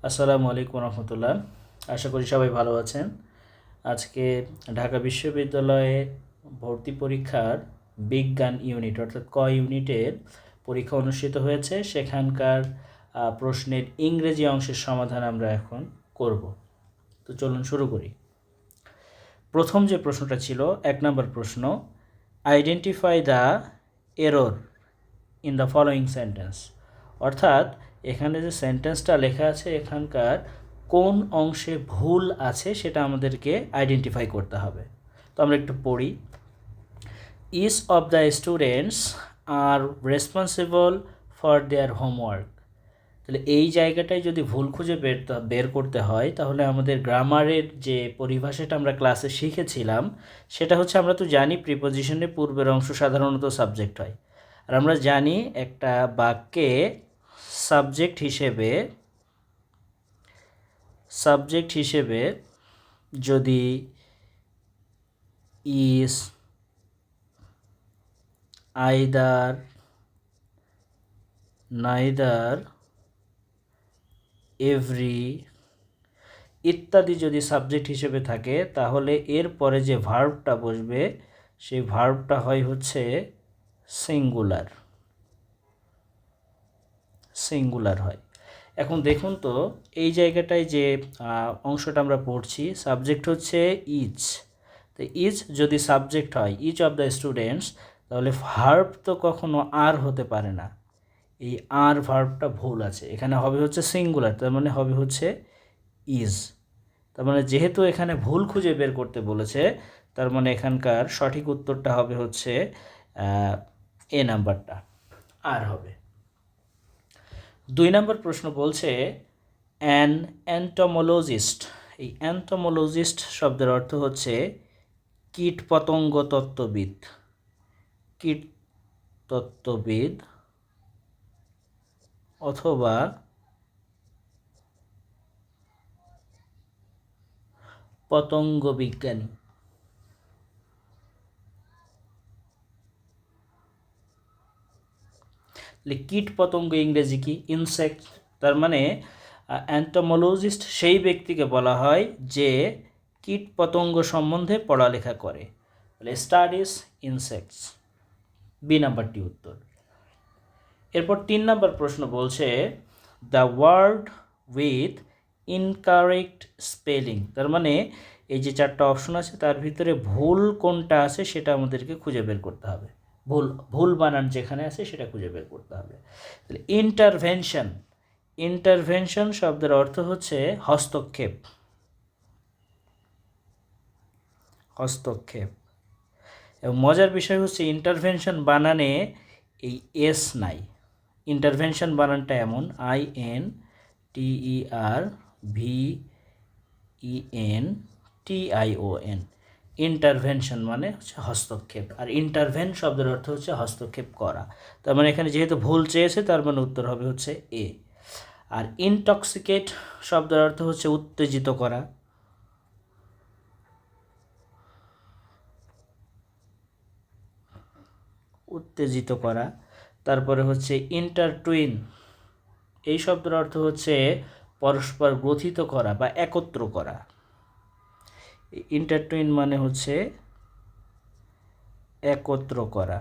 আসসালামু আলাইকুম রহমতুল্লাহ। আশা করি সবাই ভালো আছেন। আজকে ঢাকা বিশ্ববিদ্যালয়ে ভর্তি পরীক্ষার বিজ্ঞান ইউনিট অর্থাৎ ক ইউনিটের পরীক্ষা অনুষ্ঠিত হয়েছে। সেখানকার প্রশ্নের ইংরেজি অংশের সমাধান আমরা এখন করব। তো চলুন শুরু করি। প্রথম যে প্রশ্নটা ছিল 1 নম্বর প্রশ্ন, identify the error in the following sentence. অর্থাৎ এখানে যে সেন্টেন্সটা লেখা আছে এখানকার কোন অংশে ভুল আছে সেটা আমাদেরকে আইডেন্টিফাই করতে হবে। তো আমরা একটু পড়ি। Each of the students are responsible for their homework. তাহলে এই জায়গাটায় যদি ভুল খুঁজে বের করতে হয় তাহলে আমাদের গ্রামারের যে পরিভাষাটা আমরা ক্লাসে শিখেছিলাম সেটা হচ্ছে, আমরা তো জানি প্রিপোজিশনের পূর্বের অংশ সাধারণত সাবজেক্ট হয়। আর আমরা জানি একটা বাক্যে সাবজেক্ট হিসেবে যদি ইজ, আইদার, নাইদার, এভরি ইত্যাদি যদি সাবজেক্ট হিসেবে থাকে তাহলে এর পরে যে ভার্বটা বসবে সেই ভার্বটা হয় হচ্ছে সিঙ্গুলার হয়। এখন দেখুন তো এই জায়গাটায় যে অংশটা আমরা পড়ছি, সাবজেক্ট হচ্ছে ইচ। তো ইচ যদি সাবজেক্ট হয়, ইচ অফ দ্য স্টুডেন্টস, তাহলে ভার্ব তো কখনো আর হতে পারে না। এই আর ভার্বটা ভুল আছে, এখানে হবে হচ্ছে সিঙ্গুলার, তার মানে হবে হচ্ছে ইজ। তার মানে যেহেতু এখানে ভুল খুঁজে বের করতে বলেছে, তার মানে এখানকার সঠিক উত্তরটা হবে হচ্ছে এ নাম্বারটা, আর হবে। 2 নম্বর প্রশ্ন বলছে অ্যান এন্টোমোলজিস্ট। এই এন্টোমোলজিস্ট শব্দের অর্থ হচ্ছে কীটপতঙ্গ তত্ত্ববিদ অথবা পতঙ্গ বিজ্ঞানী। কীট পতঙ্গ ইংরেজি কি? ইনসেক্ট। তার মানে অ্যান্টোমোলজিস্ট সেই ব্যক্তিকে বলা হয় যে কীট পতঙ্গ সম্বন্ধে পড়ালেখা করে, তাহলে স্টাডিজ ইনসেক্টস। বি নাম্বারটি উত্তর। এরপর 3 নম্বর প্রশ্ন বলছে the word with incorrect spelling. তার মানে এই যে 4টা অপশন আছে তার ভিতরে ভুল কোনটা আছে সেটা আমাদেরকে খুঁজে বের করতে হবে। ভুল বানান যেখানে আছে সেটা খুঁজে বের করতে হবে। তাহলে ইন্টারভেনশন শব্দের অর্থ হচ্ছে হস্তক্ষেপ। এবং মজার বিষয় হচ্ছে ইন্টারভেনশন বানানে এই এস নাই। ইন্টারভেনশন বানানটা এমন INTERVENTION। ইন্টারভেনশন মানে হচ্ছে হস্তক্ষেপ, আর ইন্টারভেন শব্দের অর্থ হচ্ছে হস্তক্ষেপ করা। তার মানে এখানে যেহেতু ভুল চেয়েছে তার মানে উত্তর হবে হচ্ছে এ। আর ইনটক্সিকেট শব্দের অর্থ হচ্ছে উত্তেজিত করা। তারপরে হচ্ছে ইন্টারটুইন, এই শব্দের অর্থ হচ্ছে পরস্পর গ্রথিত করা বা একত্র করা। ইন্টারটুইন মানে হচ্ছে একত্র করা।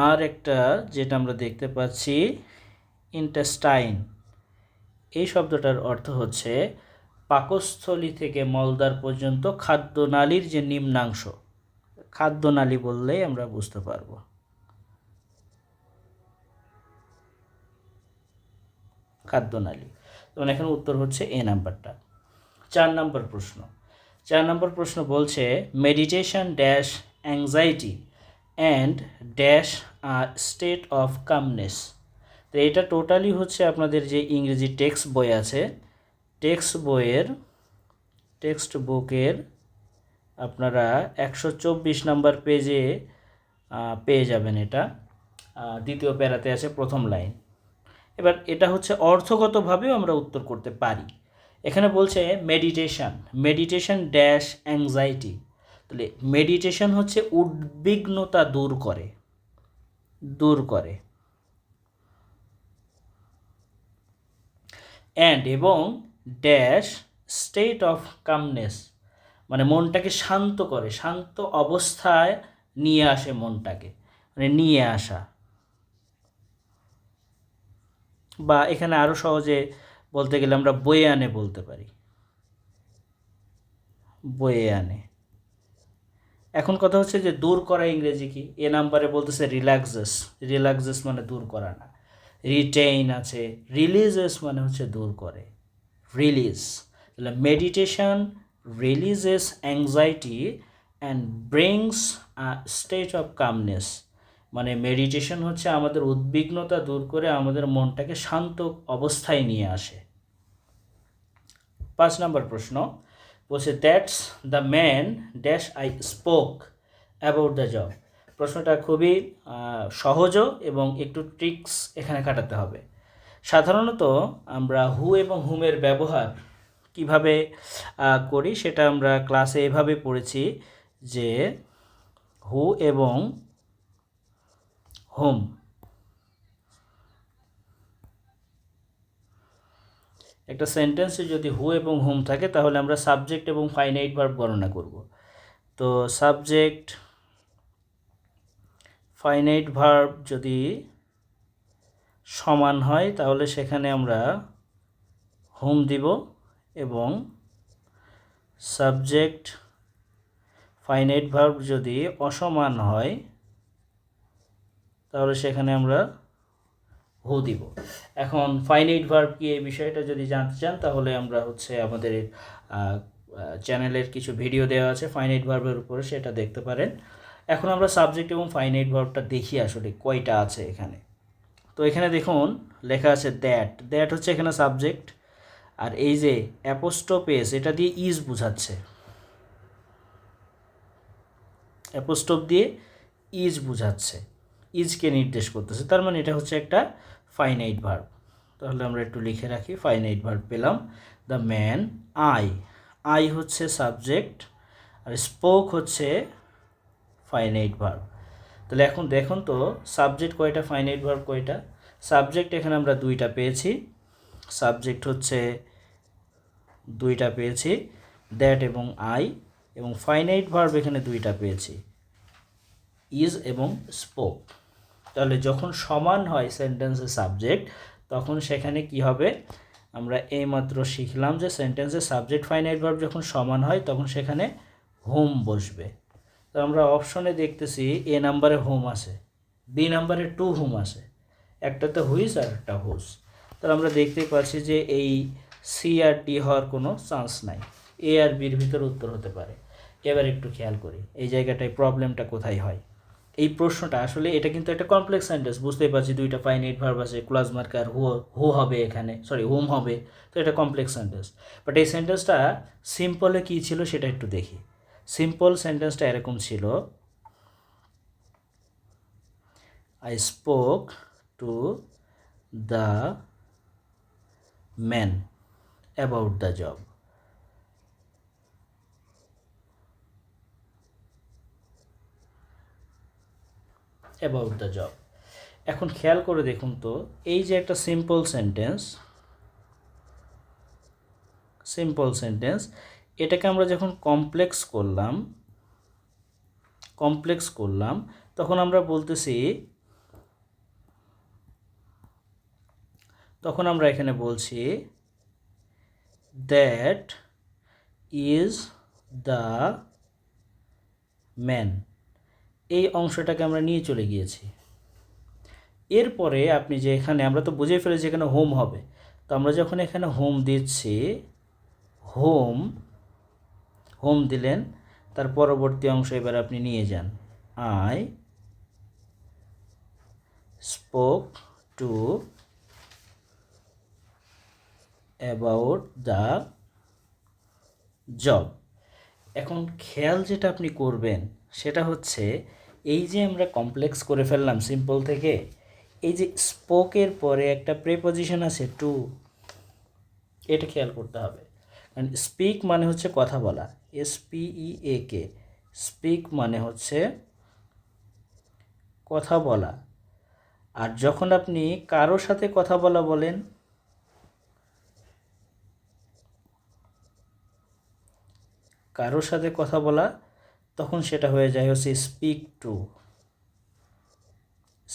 আর একটা যেটা আমরা দেখতে পাচ্ছি ইন্টেস্টাইন, এই শব্দটার অর্থ হচ্ছে পাকস্থলী থেকে মলদ্বার পর্যন্ত খাদ্যনালীর যে নিম্নাংশ। খাদ্যনালী বললেই আমরা বুঝতে পারবো। খাদ্যনালী। তখন এখানে উত্তর হচ্ছে এ নাম্বারটা। 4 নম্বর প্রশ্ন বলছে meditation dash anxiety and dash a state of calmness. তো এটা টোটালি হচ্ছে আপনাদের যে ইংরেজি টেক্সট বই আছে, টেক্সট বুকের আপনারা 124 নম্বর পেজে পেয়ে যাবেন। এটা দ্বিতীয় প্যারাতে আছে প্রথম লাইন। এবার এটা হচ্ছে অর্থগতভাবেও আমরা উত্তর করতে পারি। এখানে বলছে মেডিটেশন ড্যাশ অ্যাংজাইটি। তাহলে মেডিটেশন হচ্ছে উদ্বিগ্নতা দূর করে। অ্যান্ড এবং ড্যাশ স্টেট অফ কামনেস, মানে মনটাকে শান্ত করে, শান্ত অবস্থায় নিয়ে আসে মনটাকে, মানে নিয়ে আসা। বা এখানে আরও সহজে বলতে গেলে আমরা বয়ে আনে বলতে পারি, বয়ে আনে। এখন কথা হচ্ছে যে দূর করা ইংরেজি কি? এ নাম্বারে বলতেছে রিল্যাক্সেস, রিল্যাক্সেস মানে দূর করা না। রিটেইন আছে, রিলিজেস মানে হচ্ছে দূর করে, রিলিজ। তাহলে meditation releases anxiety and brings a state of calmness, মানে মেডিটেশন হচ্ছে আমাদের উদ্বিগ্নতা দূর করে আমাদের মনটাকে শান্ত অবস্থায় নিয়ে আসে। 5 নম্বর প্রশ্ন বলছে that's the man dash I spoke about the job. প্রশ্নটা খুবই সহজও এবং একটু ট্রিক্স এখানে কাটাতে হবে। সাধারণত আমরা হু এবং হুমের ব্যবহার কিভাবে করি সেটা আমরা ক্লাসে এভাবে পড়েছি যে হু এবং হুম, একটা সেন্টেন্সে যদি হু এবং হুম থাকে তাহলে আমরা সাবজেক্ট এবং ফাইনাইট ভার্ব গণনা করব। তো সাবজেক্ট ফাইনাইট ভার্ব যদি সমান হয় তাহলে সেখানে আমরা হুম দিব, এবং সাবজেক্ট ফাইনাইট ভার্ব যদি অসমান হয় তাহলে সেখানে আমরা হু দিব। এখন ফাইনাইট ভার্ব কি এই বিষয়টা যদি জানতে চান তাহলে আমরা হচ্ছে আমাদের চ্যানেলের কিছু ভিডিও দেওয়া আছে ফাইনাইট ভার্বের উপরে, সেটা দেখতে পারেন। এখন আমরা সাবজেক্ট এবং ফাইনাইট ভার্বটা দেখি আসলে কয়টা আছে এখানে। তো এখানে দেখুন লেখা আছে দ্যাট, দ্যাট হচ্ছে এখানে সাবজেক্ট, আর এই যে অ্যাপোস্ট্রোফ এটা দিয়ে ইজ বোঝাচ্ছে, অ্যাপোস্ট্রোফ দিয়ে ইজ বোঝাচ্ছে, ইজকে নির্দেশ করতেছে, তার মানে এটা হচ্ছে একটা ফাইনাইট ভার্ব। তাহলে আমরা একটু লিখে রাখি, ফাইনাইট ভার্ব পেলাম। দ্য ম্যান আই, আই হচ্ছে সাবজেক্ট আর স্পোক হচ্ছে ফাইনাইট ভার্ব। তাহলে এখন দেখুন তো সাবজেক্ট কয়টা, ফাইনাইট ভার্ব কয়টা? সাবজেক্ট এখানে আমরা দুইটা পেয়েছি, সাবজেক্ট হচ্ছে দুইটা পেয়েছি, দ্যাট এবং আই, এবং ফাইনাইট ভার্ব এখানে দুইটা পেয়েছি, ইজ এবং স্পোক। তাহলে যখন সমান হয় সেন্টেন্সের সাবজেক্ট তখন সেখানে কি হবে? আমরা এইমাত্র শিখলাম যে সেন্টেন্সের সাবজেক্ট ফাইনাইট ভার্ব যখন সমান হয় তখন সেখানে হোম বসবে। তো আমরা অপশনে দেখতেছি এ নাম্বারে হোম আছে, বি নাম্বারে টু হোম আছে, একটাতে হুইজ আর একটা হোস। তাহলে আমরা দেখতেই পাচ্ছি যে এই সি আর ডি হওয়ার কোনো চান্স নাই, এ আর বির ভিতর উত্তর হতে পারে। এবার একটু খেয়াল করি এই জায়গাটায় প্রবলেমটা কোথায় হয়। এই প্রশ্নটা আসলে এটা কিন্তু একটা কমপ্লেক্স সেন্টেন্স, বুঝতেই পারছি দুইটা ফাইনাইট ভার্ব আছে, ক্লজ মার্কার হু হবে এখানে, সরি হোম হবে, তো এটা কমপ্লেক্স সেন্টেন্স। বাট এই সেন্টেন্সটা সিম্পলে কী ছিল সেটা একটু দেখি। সিম্পল সেন্টেন্সটা এরকম ছিল, I spoke to the man about the job. About the job. এখন খেয়াল করে দেখুন তো এই যে একটা সিম্পল সেন্টেন্স, এটাকে আমরা যখন কমপ্লেক্স করলাম তখন আমরা বলতেছি, তখন আমরা এখানে বলছি দ্যাট ইজ দ্য ম্যান, এই অংশটাকে আমরা নিয়ে চলে গিয়েছি। এরপরে আপনি যে এখানে আমরা তো বুঝে ফেলেছি এখানে হোম হবে, তো আমরা যখন এখানে হোম দিচ্ছি, হোম দিলেন, তার পরবর্তী অংশ এবার আপনি নিয়ে যান, I spoke to about the job. এখন খেয়াল যেটা আপনি করবেন সেটা হচ্ছে এই যে আমরা কমপ্লেক্স করে ফেললাম সিম্পল থেকে, এই যে স্পোকের পরে একটা প্রেপোজিশন আছে টু, এটা খেয়াল করতে হবে। কারণ স্পিক মানে হচ্ছে কথা বলা, SPEAK, স্পিক মানে হচ্ছে কথা বলা। আর যখন আপনি কারো সাথে কথা বলা বলেন কারোর সাথে কথা বলা, তখন সেটা হয়ে যায় হচ্ছে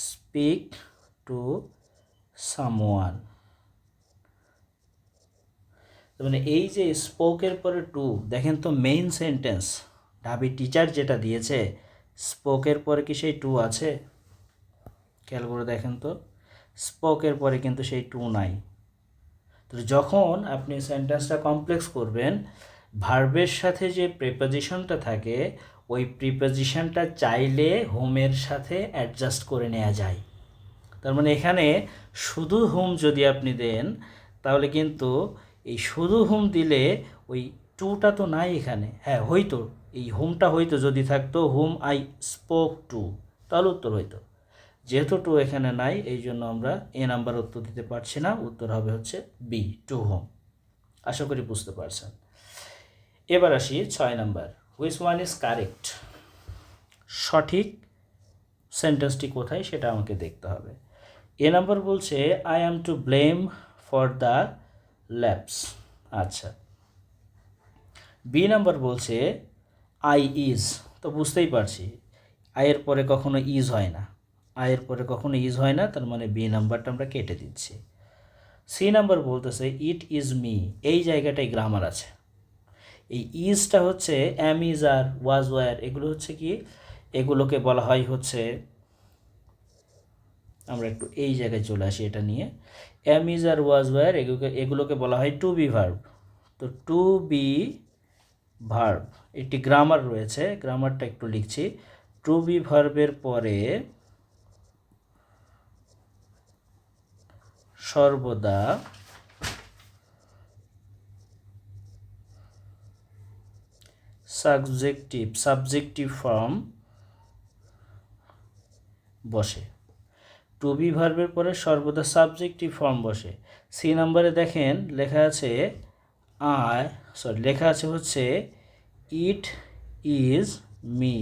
স্পিক টু সামওয়ান। মানে এই যে স্পোকের পরে টু, দেখেন তো মেইন সেন্টেন্স ঢাবি টিচার যেটা দিয়েছে, স্পোকের পরে কি সেই টু আছে? খেয়াল করে দেখেন তো, স্পোকের পরে কিন্তু সেই টু নাই। তো যখন আপনি সেন্টেন্সটা কমপ্লেক্স করবেন, ভার্বের সাথে যে প্রিপোজিশনটা থাকে, ওই প্রিপোজিশনটা চাইলে হোমের সাথে অ্যাডজাস্ট করে নেওয়া যায়। তার মানে এখানে শুধু হোম যদি আপনি দেন, তাহলে কিন্তু এই শুধু হোম দিলে ওই টুটা তো নাই এখানে। হ্যাঁ হইতো, এই হোমটা হইতো যদি থাকতো হোম আই স্পোক টু, তাহলে উত্তর হইতো। যেহেতু টু এখানে নাই, এই জন্য আমরা এ নাম্বার উত্তর দিতে পারছি না, উত্তর হবে হচ্ছে বি, টু হোম। আশা করি বুঝতে পারছেন। এবার আসি 6 number, which one is correct. সঠিক সেন্টেন্সটি কোথায় সেটা আমাকে দেখতে হবে। এ নাম্বার বলছে I am to blame for the lapse. আচ্ছা, বি নাম্বার বলছে আই ইজ, তো বুঝতেই পারছি আয়ের পরে কখনো ইজ হয় না, আয়ের পরে কখনো ইজ হয় না, তার মানে বি নাম্বারটা আমরা কেটে দিচ্ছি। সি নাম্বার বলতেছে ইট ইজ মি, এই জায়গাটায় গ্রামার আছে। এই ইজটা হচ্ছে অ্যাম, ইজ, আর, ওয়াজ, ওয়ার, এগুলো হচ্ছে কি, এগুলোকে বলা হয় হচ্ছে, আমরা একটু এই জায়গায় চলে আসি এটা নিয়ে। অ্যাম, ইজ, আর, ওয়াজ, ওয়ার এগুলোকে বলা হয় টু বি ভার্ব। তো টু বি ভার্ব, একটি গ্রামার রয়েছে, গ্রামারটা একটু লিখছি। টু বি ভার্বের পরে সর্বদা সাবজেক্টিভ ফর্ম বসে। টু বি ভার্বের পরে সর্বদা সাবজেক্টিভ ফর্ম বসে। সি নাম্বারে দেখেন লেখা আছে লেখা আছে হচ্ছে ইট ইজ মি।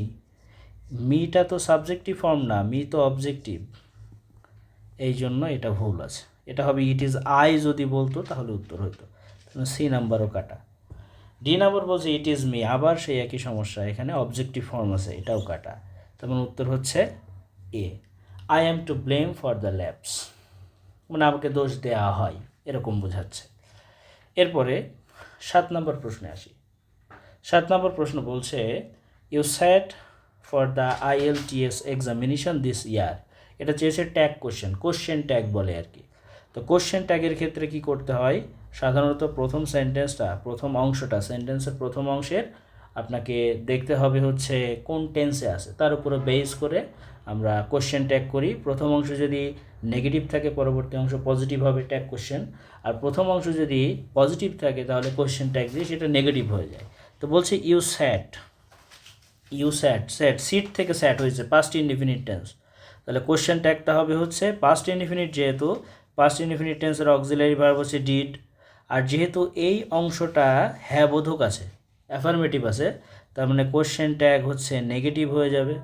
মিটা তো সাবজেক্টিভ ফর্ম না, মি তো অবজেক্টিভ, এই জন্য এটা ভুল আছে। এটা হবে ইট ইজ আই, যদি বলতো তাহলে উত্তর হতো। সি নাম্বারও কাটা। ডি নাম্বার বলছে ইট ইজ মি, আবার সেই একই সমস্যা, এখানে অবজেক্টিভ ফর্ম আছে, এটাও কাটা। তখন উত্তর হচ্ছে A, I am to blame for the lapse, মানে আমাকে দোষ দেওয়া হয় এরকম বোঝাচ্ছে। এরপরে 7 নম্বর প্রশ্নে আসি। 7 নম্বর প্রশ্ন বলছে you sat for the IELTS examination this year. এটা চেয়েছে ট্যাগ কোশ্চেন ট্যাগ বলে আর কি। তো কোশ্চেন ট্যাগের ক্ষেত্রে কি করতে হয়, সাধারণত প্রথম সেন্টেন্সের প্রথম অংশের আপনাকে দেখতে হবে হচ্ছে কোন টেন্সে আছে, তার উপরে বেস করে আমরা কোশ্চেন ট্যাগ করি। প্রথম অংশ যদি নেগেটিভ থাকে, পরবর্তী অংশ পজিটিভ হবে, ট্যাগ কোশ্চেন। আর প্রথম অংশ যদি পজিটিভ থাকে, তাহলে কোশ্চেন ট্যাগ দিয়ে সেটা নেগেটিভ হয়ে যায়। তো বলছে ইউ স্যাট, সিট থেকে স্যাট হয়েছে, পাস্ট ইনডিফিনিট টেন্স, তাহলে কোশ্চেন ট্যাগটা হবে হচ্ছে পাস্ট ইনডিফিনিট, যেহেতু পাস্ট ইনডিফিনিট টেন্সের অক্সিলারি ভার্ব হচ্ছে ডিড, আর যেহেতু এই অংশটা হ্যাঁ বোধক আছে, অ্যাফার্মেটিভ আছে, তার মানে কোশ্চেন ট্যাগ হচ্ছে নেগেটিভ হয়ে যাবে।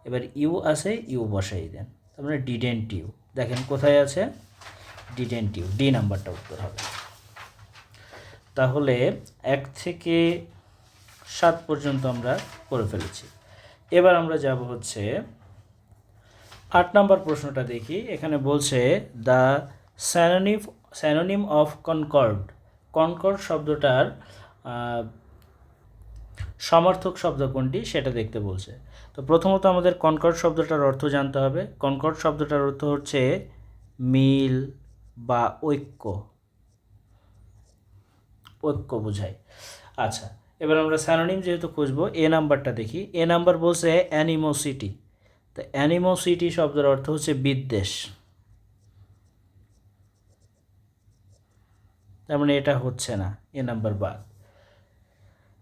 এবার ইউ আছে, ইউ বসাই দেন, তার মানে ডিডেন্ট ইউ। দেখেন কোথায় আছে, ডিডেন্ট ইউ, ডি নাম্বারটা উত্তর হবে। তাহলে 1 থেকে 7 পর্যন্ত আমরা করে ফেলেছি। এবার আমরা যাব হচ্ছে 8 নম্বর প্রশ্নটা দেখি। এখানে বলছে দ্য স্যানোনিম অফ কনকর্ড শব্দটার সমার্থক শব্দ কোনটি সেটা দেখতে বলছে। তো প্রথমত আমাদের কনকর্ড শব্দটার অর্থ জানতে হবে। কনকর্ড শব্দটার অর্থ হচ্ছে মিল বা ঐক্য বোঝায়। আচ্ছা, এবার আমরা স্যানোনিম যেহেতু খুঁজবো, এ নাম্বারটা দেখি। এ নাম্বার বলছে অ্যানিমোসিটি। তো অ্যানিমোসিটি শব্দের অর্থ হচ্ছে বিদ্বেষ, তার মানে এটা হচ্ছে না, এ নাম্বার বাদ।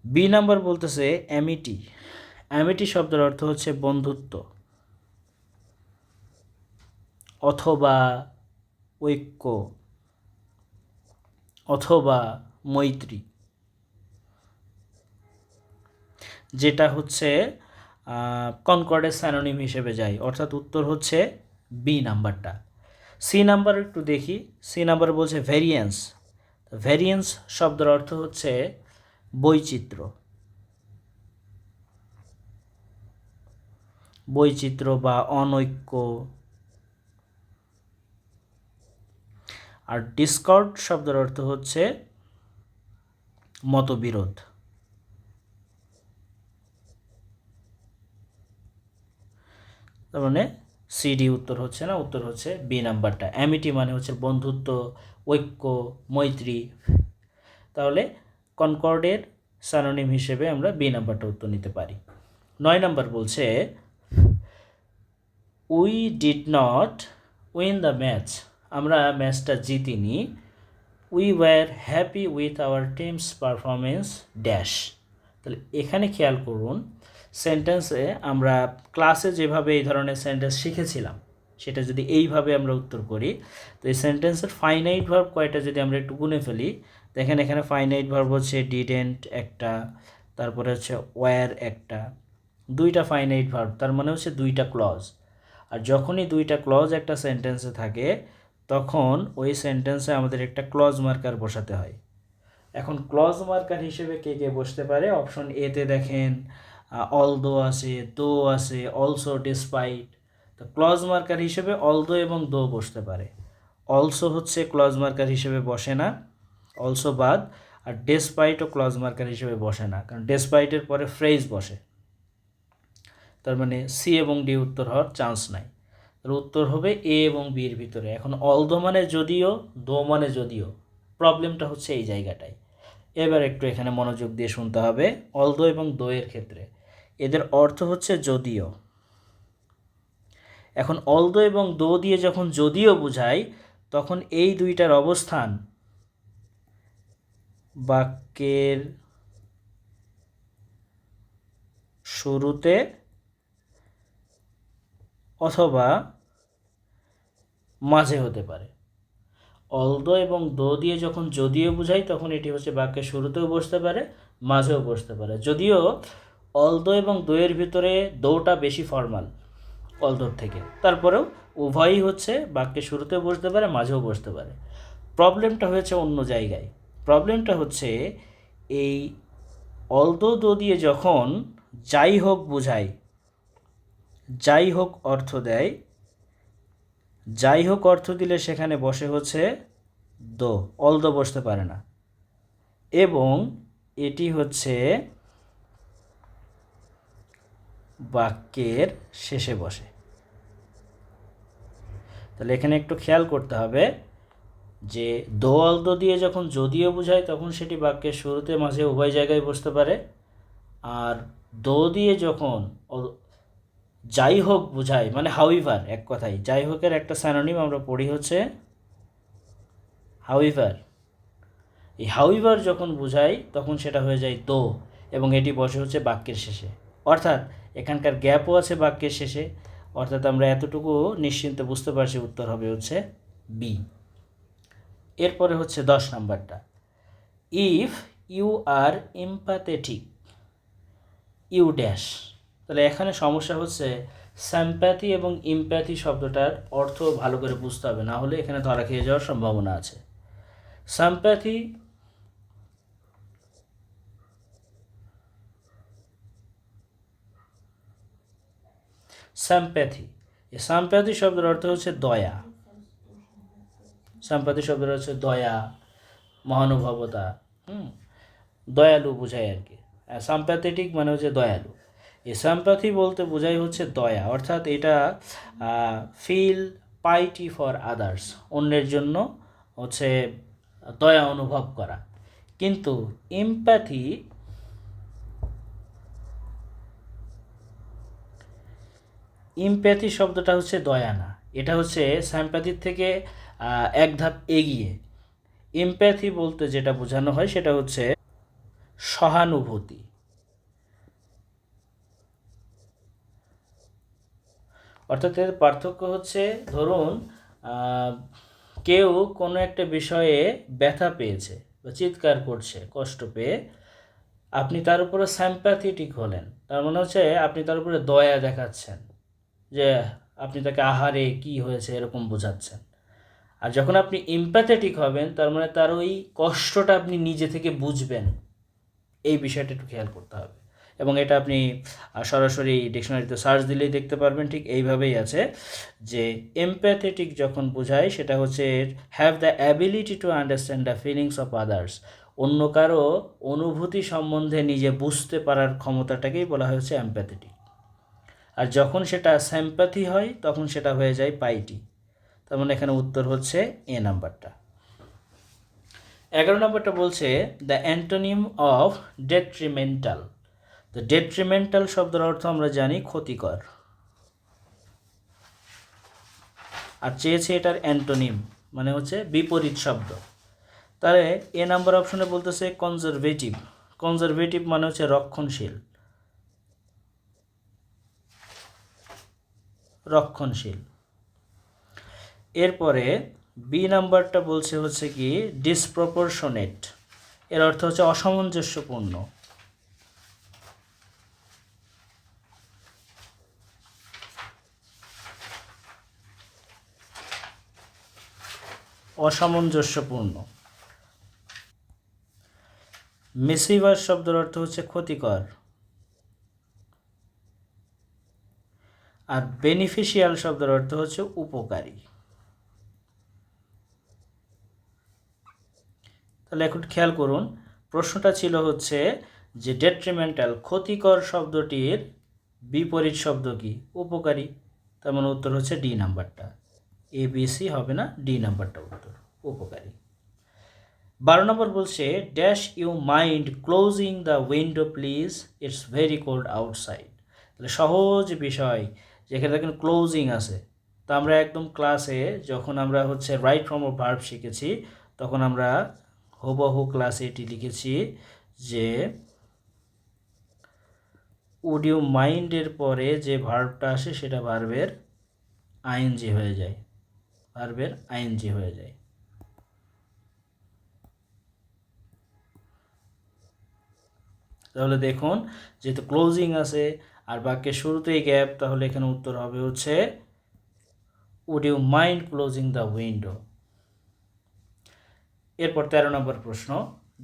বি নাম্বার বলতেছে অ্যামিটি শব্দের অর্থ হচ্ছে বন্ধুত্ব অথবা ঐক্য অথবা মৈত্রী, যেটা হচ্ছে কনকর্ডের স্যানোনিম হিসেবে যায়, অর্থাৎ উত্তর হচ্ছে বি নাম্বারটা। সি নাম্বার একটু দেখি। সি নাম্বার বলছে ভ্যারিয়েন্স শব্দের অর্থ হচ্ছে বৈচিত্র্য বৈচিত্র্য বা অনৈক্য। আর ডিসকর্ড শব্দের অর্থ হচ্ছে মতবিরোধ। তার মানে সিডি উত্তর হচ্ছে না, উত্তর হচ্ছে বি নাম্বারটা। অ্যামিটি মানে হচ্ছে বন্ধুত্ব, ঐক্য, মৈত্রী। তাহলে কনকর্ডের স্যানোনিম হিসেবে আমরা বি নাম্বারটা উত্তর নিতে পারি। 9 নাম্বার বলছে we did not win the match, আমরা ম্যাচটা জিতিনি। We were happy with our team's performance dash. তাহলে এখানে খেয়াল করুন, সেন্টেন্সে আমরা ক্লাসে যেভাবে এই ধরনের সেন্টেন্স শিখেছিলাম সেটা যদি এইভাবে আমরা উত্তর করি, তো এই সেন্টেন্সের ফাইনাইট ভার্ব কয়টা যদি আমরা একটু গুনে ফেলি, দেখেন এখানে ফাইনাইট ভার্ব হচ্ছে ডিডেন্ট একটা, তারপরে হচ্ছে ওয়্যার একটা, দুইটা ফাইনাইট ভার্ব, তার মানে হচ্ছে দুইটা ক্লজ। আর যখনই দুইটা ক্লজ একটা সেন্টেন্সে থাকে তখন ওই সেন্টেন্সে আমাদের একটা ক্লজ মার্কার বসাতে হয়। এখন ক্লজ মার্কার হিসেবে কে কে বসতে পারে? অপশন এতে দেখেন অলদো আছে, দো আছে, অলসো, ডিসপাইট। তো ক্লজ মার্কার হিসেবে অলদো এবং দো বসতে পারে। অলসো হচ্ছে ক্লজ মার্কার হিসেবে বসে না, অলসো বাদ। আর ডেসপাইটও ক্লজ মার্কার হিসেবে বসে না, কারণ ডেসপাইটের পরে ফ্রেজ বসে। তার মানে সি এবং ডি উত্তর হওয়ার চান্স নাই। তার উত্তর হবে এ এবং বির ভিতরে। এখন অলদো মানে যদিও, দো মানে যদিও, প্রবলেমটা হচ্ছে এই জায়গাটায়। এবার একটু এখানে মনোযোগ দিয়ে শুনতে হবে। অলদো এবং দো এর ক্ষেত্রে এদের অর্থ হচ্ছে যদিও। এখন অলদো এবং দো দিয়ে যখন যদিও বোঝাই, তখন এই দুইটার অবস্থান বাক্যের শুরুতে অথবা মাঝে হতে পারে। অলদো এবং দো দিয়ে যখন যদিও বোঝাই তখন এটি হচ্ছে বাক্যের শুরুতেও বসতে পারে, মাঝেও বসতে পারে। যদিও অলদো এবং দোয়ের ভিতরে দোটা বেশি ফর্মাল অলদোর থেকে, তারপরেও উভয়ই হচ্ছে বাক্যের শুরুতেও বসতে পারে, মাঝেও বসতে পারে। প্রবলেমটা হয়েছে অন্য জায়গায়। প্রবলেমটা হচ্ছে এই অলদো দো দিয়ে যখন যাই হোক বোঝায়, যাই হোক অর্থ দেয়, যাই হোক অর্থ দিলে সেখানে বসে হচ্ছে দো, অলদো বসতে পারে না। এবং এটি হচ্ছে বাক্যের শেষে বসে। তাহলে এখানে একটু খেয়াল করতে হবে যে দো অলদো দিয়ে যখন যদিও বোঝায় তখন সেটি বাক্যের শুরুতে মাঝে উভয় জায়গায় বসতে পারে। আর দো দিয়ে যখন যাই হোক বোঝায়, মানে হাউইভার, এক কথায় যাই হোকের একটা স্যানোনিম আমরা পড়ি হচ্ছে হাউইভার। এই হাউইভার যখন বোঝাই তখন সেটা হয়ে যায় দো, এবং এটি বসে হচ্ছে বাক্যের শেষে। অর্থাৎ এখানকার গ্যাপও আছে বাক্যের শেষে। অর্থাৎ আমরা এতটুকু নিশ্চিন্তে বুঝতে পারছি উত্তর হবে হচ্ছে বি। এরপরে হচ্ছে 10 নাম্বারটা, if you are empathetic you dash. তাহলে এখানে সমস্যা হচ্ছে স্যাম্প্যাথি এবং ইমপ্যাথি শব্দটার অর্থ ভালো করে বুঝতে হবে, না হলে এখানে ধরা খেয়ে যাওয়ার সম্ভাবনা আছে। স্যাম্প্যাথি স্যাম্প্যাথি এই স্যাম্প্যাথি শব্দের অর্থ হচ্ছে দয়া। স্যাম্প্যাথি শব্দের হচ্ছে দয়া, মহানুভবতা, দয়ালু বোঝায় আর কি। স্যাম্প্যাথেটিক মানে হচ্ছে দয়ালু। এই স্যাম্প্যাথি বলতে বোঝাই হচ্ছে দয়া, অর্থাৎ এটা ফিল পাইটি ফর আদার্স, অন্যের জন্য হচ্ছে দয়া অনুভব করা। কিন্তু এমপ্যাথি ইমপ্যাথি শব্দটা হচ্ছে দয়া না, এটা হচ্ছে স্যাম্প্যাথির থেকে এক ধাপ এগিয়ে। এমপ্যাথি বলতে যেটা বোঝানো হয় সেটা হচ্ছে সহানুভূতি। অর্থাৎ এর পার্থক্য হচ্ছে, ধরুন কেউ কোনো একটা বিষয়ে ব্যথা পেয়েছে বা চিৎকার করছে কষ্ট পেয়ে, আপনি তার উপরে স্যাম্প্যাথেটিক হলেন, তার মানে হচ্ছে আপনি তার উপরে দয়া দেখাচ্ছেন, যে আপনি তাকে আহারে কি হয়েছে এরকম বোঝাচ্ছেন। আর যখন আপনি এমপ্যাথেটিক হবেন তার মানে তার ওই কষ্টটা আপনি নিজে থেকে বুঝবেন। এই বিষয়টা একটু খেয়াল করতে হবে। এবং এটা আপনি সরাসরি ডিকশনারিতে সার্চ দিলেই দেখতে পারবেন। ঠিক এইভাবেই আছে যে এমপ্যাথেটিক যখন বোঝায় সেটা হচ্ছে have the ability to understand the feelings of others, অন্য কারো অনুভূতি সম্বন্ধে নিজে বুঝতে পারার ক্ষমতাটাকেই বলা হয়েছে এমপ্যাথেটিক। আর যখন সেটা স্যাম্প্যাথি হয় তখন সেটা হয়ে যায় পাইটি। তার মানে এখানে উত্তর হচ্ছে এ নাম্বারটা। 11 নম্বরটা বলছে দ্য অ্যান্টোনিম অফ ডেট্রিমেন্টাল। তো ডেট্রিমেন্টাল শব্দের অর্থ আমরা জানি ক্ষতিকর, আর চেয়েছে এটার অ্যান্টোনিম মানে হচ্ছে বিপরীত শব্দ। তাহলে এ নাম্বার অপশনে বলতেছে কনজারভেটিভ। কনজারভেটিভ মানে হচ্ছে রক্ষণশীল, রক্ষণশীল। এরপরে বি নাম্বারটা বলছে হচ্ছে কি ডিসপ্রপোর্শনেট, এর অর্থ হচ্ছে অসামঞ্জস্যপূর্ণ। অসামঞ্জস্যপূর্ণ। মিসিভার শব্দের অর্থ হচ্ছে ক্ষতিকর, আর বেনিফিশিয়াল শব্দের অর্থ হচ্ছে উপকারী। তাহলে এখন খেয়াল করুন, প্রশ্নটা ছিল হচ্ছে যে ডেট্রিমেন্টাল ক্ষতিকর শব্দটির বিপরীত শব্দ কি? উপকারী। তার মানে উত্তর হচ্ছে ডি নাম্বারটা। এ বি সি হবে না, ডি নাম্বারটা উত্তর, উপকারী। 12 নম্বর বলছে dash you mind closing the window please, it's very cold outside. তাহলে সহজ বিষয়, যেখানে দেখেন ক্লোজিং আছে। তো আমরা একদম ক্লাসে যখন আমরা হচ্ছে রাইট ফর্ম অফ ভার্ব শিখেছি তখন আমরা হুবহু ক্লাসে এটি লিখেছি যে উড ইউ মাইন্ডের পরে যে ভার্বটা আসে সেটা ভার্বের আইএনজি হয়ে যায়, ভার্বের আইএনজি হয়ে যায়। তাহলে দেখুন যেহেতু ক্লোজিং আছে আর বাক্যের শুরুতেই গ্যাপ, তাহলে এখানে উত্তর হবে হচ্ছে would you mind closing the window. এরপর 13 নম্বর প্রশ্ন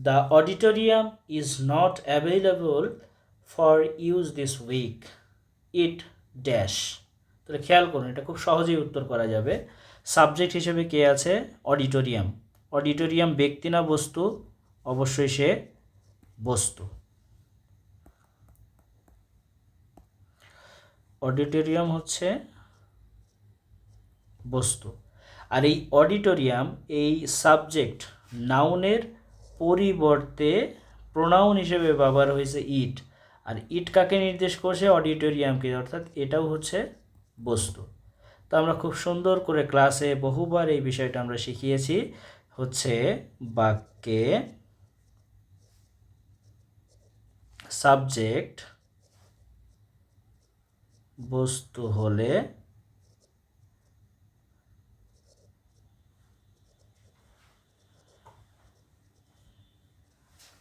the auditorium is not available for use this week, it dash. তাহলে খেয়াল করুন, এটা খুব সহজেই উত্তর করা যাবে। সাবজেক্ট হিসেবে কে আছে? অডিটোরিয়াম। অডিটোরিয়াম ব্যক্তি না বস্তু? অবশ্যই সে বস্তু। অডিটোরিয়াম হচ্ছে বস্তু। আর এই অডিটোরিয়াম এই সাবজেক্ট নাউনের পরিবর্তে প্রোনাউন হিসেবে ব্যবহার হয়েছে ইট, আর ইট কাকে নির্দেশ করছে? অডিটোরিয়ামকে, অর্থাৎ এটাও হচ্ছে বস্তু। তো আমরা খুব সুন্দর করে ক্লাসে বহুবার এই বিষয়টা আমরা শিখিয়েছি, হচ্ছে বাক্যে সাবজেক্ট বস্তু হলে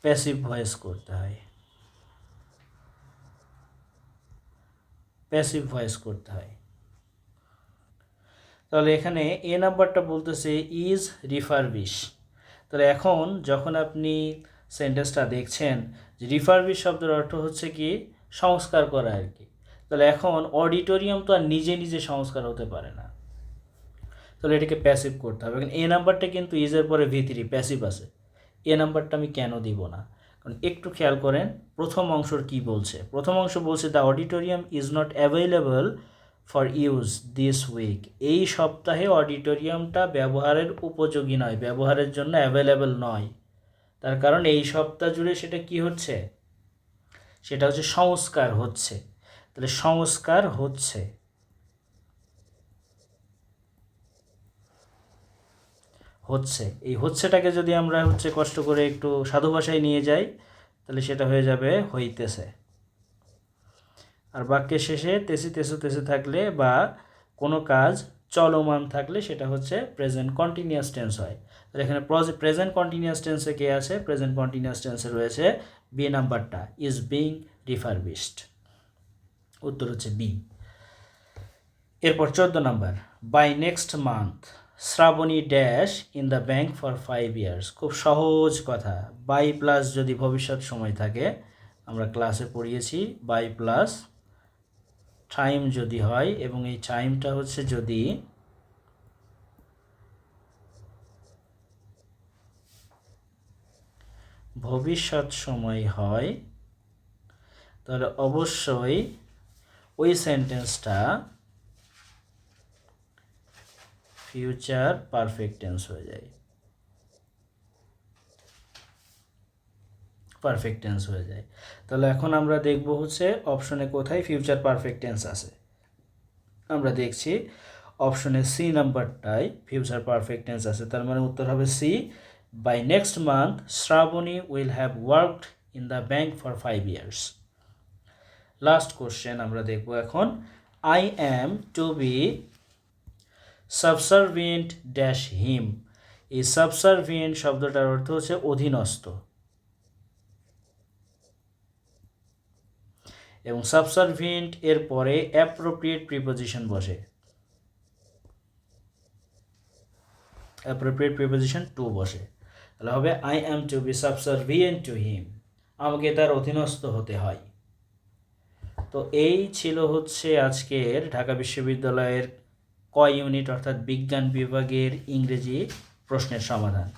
প্যাসিভ ভয়েস করতে হয়, প্যাসিভ ভয়েস করতে হয়। তাহলে এখানে এ নাম্বারটা বলতেছে ইজ রিফারবিশ। তাহলে এখন যখন আপনি সেন্টেন্সটা দেখছেন যে রিফারবিশ শব্দের অর্থ হচ্ছে কি সংস্কার করা আর কি। তাহলে এখন অডিটোরিয়াম তো আর নিজে নিজে সংস্কার হতে পারে না, তাহলে এটাকে প্যাসিভ করতে হবে। এখন এ নাম্বারটা কিন্তু ইজের পরে ভি3 প্যাসিভ আছে, এ নাম্বারটা আমি কেন দিব না? কারণ একটু খেয়াল করেন প্রথম অংশর কি বলছে। প্রথম অংশ বলছে the auditorium is not available for use this week, এই সপ্তাহে অডিটোরিয়ামটা ব্যবহারের উপযোগী নয়, ব্যবহারের জন্য অ্যাভেলেবল নয়। তার কারণ এই সপ্তাহ জুড়ে সেটা কি হচ্ছে? সেটা হচ্ছে সংস্কার হচ্ছে। তাহলে সংস্কার হচ্ছে, হচ্ছে, এই হচ্ছেটাকে যদি আমরা হচ্ছে কষ্ট করে একটু সাধু ভাষায় নিয়ে যাই তাহলে সেটা হয়ে যাবে হইতেছে। আর বাক্যের শেষে তেসি তেসু তেসে থাকলে বা কোনো কাজ চলমান থাকলে সেটা হচ্ছে প্রেজেন্ট কন্টিনিউয়াস টেন্স হয়। তাহলে এখানে প্রেজেন্ট কন্টিনিউয়াস টেন্সে কে আছে? প্রেজেন্ট কন্টিনিউয়াস টেন্সে রয়েছে বি নাম্বারটা, ইজ বিং রিফারবিশড, উত্তর হচ্ছে বি। এরপর 14 number by next month Shraboni dash in the bank for 5 years। খুব সহজ কথা, বাই প্লাস যদি ভবিষ্যৎ সময় থাকে আমরা ক্লাসে পড়িয়েছি বাই প্লাস টাইম যদি হয়, এবং এই টাইমটা হচ্ছে যদি ভবিষ্যৎ সময় হয়, তাহলে অবশ্যই ওই সেন্টেন্সটা ফিউচার পারফেক্ট টেন্স হয়ে যায়, পারফেক্ট টেন্স হয়ে যায়। তাহলে এখন আমরা দেখব হচ্ছে অপশনে কোথায় ফিউচার পারফেক্ট টেন্স আছে। আমরা দেখছি অপশনে সি নাম্বারটায় ফিউচার পারফেক্ট টেন্স আছে, তার মানে উত্তর হবে C. By next month Shraboni will have worked in the bank for 5 years। Last question আমরা দেখব এখন, I am to be subservient dash him. এই সাবসার্ভিয়েন্ট শব্দটার অর্থ হচ্ছে অধীনস্থ, এবং সাবসার্ভিয়েন্ট এর পরে অ্যাপ্রোপ্রিয়েট প্রিপোজিশন বসে, অ্যাপ্রোপ্রিয়েট প্রিপোজিশন টু বসে। তাহলে হবে I am to be subservient to him, আমাকে তার অধীনস্থ হতে হয়। তো এই ছিল হচ্ছে আজকের ঢাকা বিশ্ববিদ্যালয়ের ক ইউনিট অর্থাৎ বিজ্ঞান বিভাগের ইংরেজি প্রশ্নের সমাধান।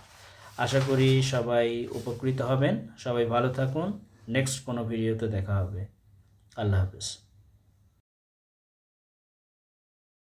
আশা করি সবাই উপকৃত হবেন। সবাই ভালো থাকুন। নেক্সট কোনো ভিডিওতে দেখা হবে। আল্লাহ হাফেজ।